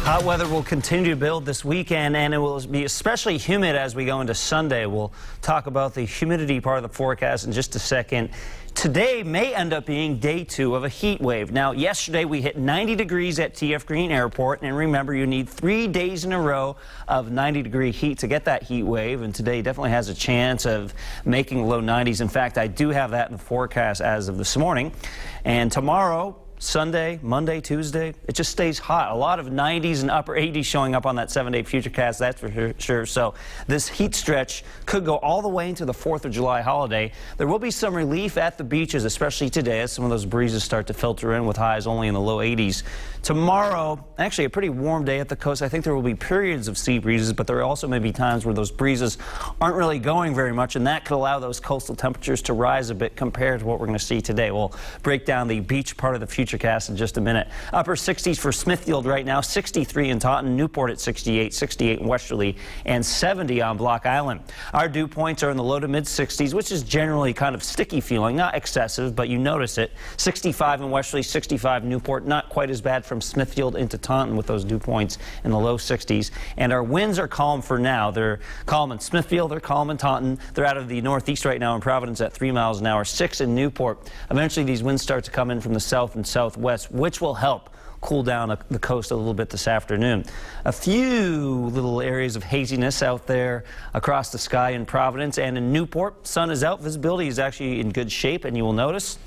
Hot weather will continue to build this weekend, and it will be especially humid as we go into Sunday. We'll talk about the humidity part of the forecast in just a second. Today may end up being day 2 of a heat wave. Now, yesterday we hit 90 degrees at TF Green Airport, and remember, you need 3 days in a row of 90-degree heat to get that heat wave, and today definitely has a chance of making low 90s. In fact, I do have that in the forecast as of this morning. And tomorrow, Sunday, Monday, Tuesday, it just stays hot. A lot of 90s and upper 80s showing up on that 7-day futurecast, that's for sure. So this heat stretch could go all the way into the 4th of July holiday. There will be some relief at the beaches, especially today, as some of those breezes start to filter in with highs only in the low 80s. Tomorrow, actually a pretty warm day at the coast. I think there will be periods of sea breezes, but there also may be times where those breezes aren't really going very much, and that could allow those coastal temperatures to rise a bit compared to what we're going to see today. We'll break down the beach part of the futurecast in just a minute. Upper 60s for Smithfield right now, 63 in Taunton, Newport at 68, 68 in Westerly, and 70 on Block Island. Our dew points are in the low to mid 60s, which is generally kind of sticky feeling, not excessive, but you notice it. 65 in Westerly, 65 in Newport, not quite as bad from Smithfield into Taunton with those dew points in the low 60s. And our winds are calm for now. They're calm in Smithfield, they're calm in Taunton. They're out of the northeast right now in Providence at 3 miles an hour, 6 in Newport. Eventually these winds start to come in from the south and southwest, which will help cool down the coast a little bit this afternoon. A few little areas of haziness out there across the sky in Providence and in Newport. Sun is out, visibility is actually in good shape, and you will notice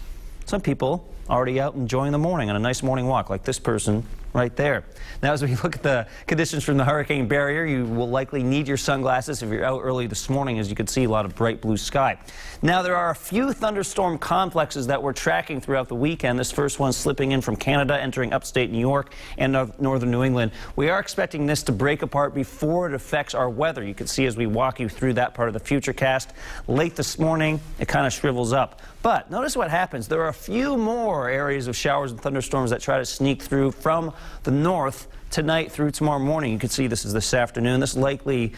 some people already out enjoying the morning on a nice morning walk, like this person right there. Now, as we look at the conditions from the hurricane barrier, you will likely need your sunglasses if you're out early this morning. As you can see, a lot of bright blue sky. Now, there are a few thunderstorm complexes that we're tracking throughout the weekend. This first one slipping in from Canada, entering upstate New York and northern New England. We are expecting this to break apart before it affects our weather. You can see as we walk you through that part of the futurecast. Late this morning, it kind of shrivels up. But notice what happens. There are a few more areas of showers and thunderstorms that try to sneak through from the north tonight through tomorrow morning. You can see this is this afternoon. This likely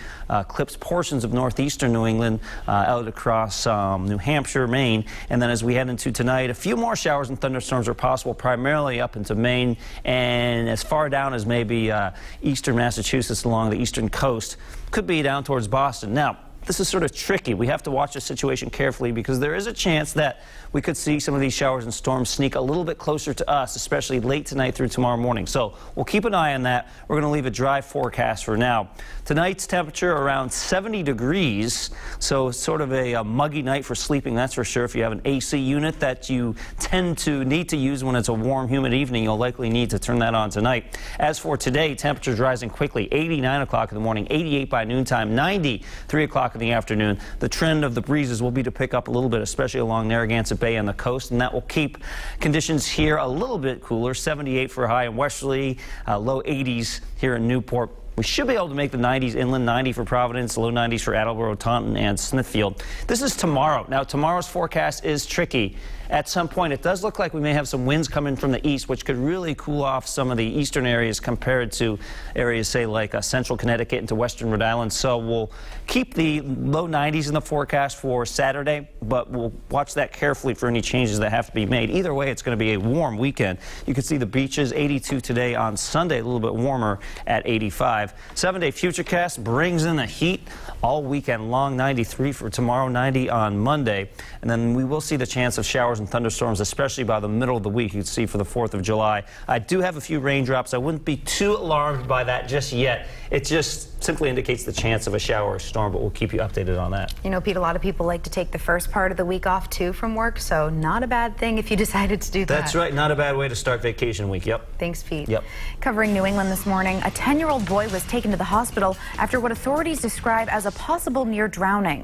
clips portions of northeastern New England out across New Hampshire, Maine. And then as we head into tonight, a few more showers and thunderstorms are possible, primarily up into Maine and as far down as maybe eastern Massachusetts along the eastern coast. Could be down towards Boston. Now, this is sort of tricky. We have to watch the situation carefully because there is a chance that we could see some of these showers and storms sneak a little bit closer to us, especially late tonight through tomorrow morning. So we'll keep an eye on that. We're going to leave a dry forecast for now. Tonight's temperature around 70 degrees, so sort of a muggy night for sleeping, that's for sure. If you have an AC unit that you tend to need to use when it's a warm, humid evening, you'll likely need to turn that on tonight. As for today, temperatures rising quickly. 89 o'clock in the morning, 88 by noontime, 90 3 o'clock in the afternoon. The trend of the breezes will be to pick up a little bit, especially along Narragansett Bay and the coast, and that will keep conditions here a little bit cooler. 78 for a high in Westerly, low 80s here in Newport. We should be able to make the 90s inland, 90 for Providence, low 90s for Attleboro, Taunton, and Smithfield. This is tomorrow. Now, tomorrow's forecast is tricky. At some point, it does look like we may have some winds coming from the east, which could really cool off some of the eastern areas compared to areas, say, like central Connecticut into western Rhode Island. So we'll keep the low 90s in the forecast for Saturday, but we'll watch that carefully for any changes that have to be made. Either way, it's going to be a warm weekend. You can see the beaches, 82 today on Sunday, a little bit warmer at 85. 7-day futurecast brings in the heat all weekend long, 93 for tomorrow, 90 on Monday. And then we will see the chance of showers and thunderstorms, especially by the middle of the week. You can see for the 4th of July. I do have a few raindrops. I wouldn't be too alarmed by that just yet. It just simply indicates the chance of a shower or storm, but we'll keep you updated on that. You know, Pete, a lot of people like to take the first part of the week off, too, from work, so not a bad thing if you decided to do that. That's right. Not a bad way to start vacation week. Yep. Thanks, Pete. Yep. Covering New England this morning, a 10-year-old boy was taken to the hospital after what authorities describe as a possible near drowning.